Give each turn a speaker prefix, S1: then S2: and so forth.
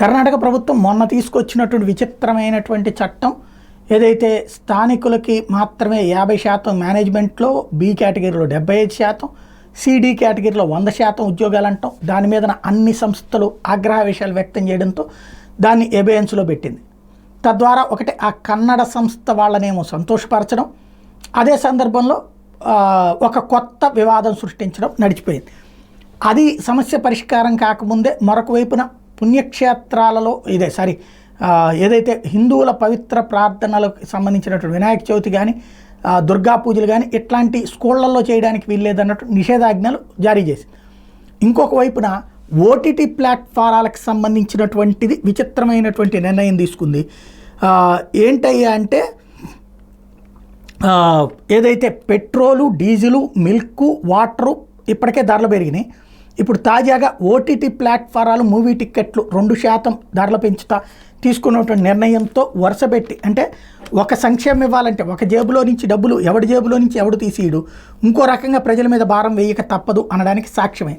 S1: కర్ణాటక ప్రభుత్వం మొన్న తీసుకొచ్చినటువంటి విచిత్రమైనటువంటి చట్టం ఏదైతే స్థానికులకి మాత్రమే 50% మేనేజ్మెంట్లో, బి కేటగిరీలో 75%, సిడి కేటగిరీలో 100% ఉద్యోగాలు అంటాం. దాని మీద అన్ని సంస్థలు ఆగ్రహవేశాలు వ్యక్తం చేయడంతో దాన్ని ఎబియన్స్లో పెట్టింది. తద్వారా ఒకటి ఆ కన్నడ సంస్థ వాళ్ళనేమో సంతోషపరచడం, అదే సందర్భంలో ఒక కొత్త వివాదం సృష్టించడం నడిచిపోయింది. అది సమస్య పరిష్కారం కాకముందే మరొక వైపున పుణ్యక్షేత్రాలలో ఏదైతే హిందువుల పవిత్ర ప్రార్థనలకు సంబంధించినటువంటి వినాయక చవితి కానీ, దుర్గా పూజలు కానీ ఇట్లాంటి స్కూళ్ళల్లో చేయడానికి వీల్లేదన్నట్టు నిషేధాజ్ఞలు జారీ చేసి, ఇంకొక వైపున ఓటీటీ ప్లాట్ఫారాలకు సంబంధించినటువంటిది విచిత్రమైనటువంటి నిర్ణయం తీసుకుంది. ఏంటయ్యా అంటే ఏదైతే పెట్రోలు, డీజిలు, మిల్కు, వాటరు ఇప్పటికే ధరలు పెరిగినాయి. ఇప్పుడు తాజాగా ఓటీటీ ప్లాట్ఫారాలు, మూవీ టిక్కెట్లు 2% ధరలు పెంచుతా తీసుకున్నటువంటి నిర్ణయంతో వరుసపెట్టి, అంటే ఒక సంక్షేమం ఇవ్వాలంటే ఒక జేబులో నుంచి డబ్బులు ఎవడి జేబులో నుంచి ఎవడు తీసియడు, ఇంకో రకంగా ప్రజల మీద భారం వేయక తప్పదు అనడానికి సాక్ష్యమే.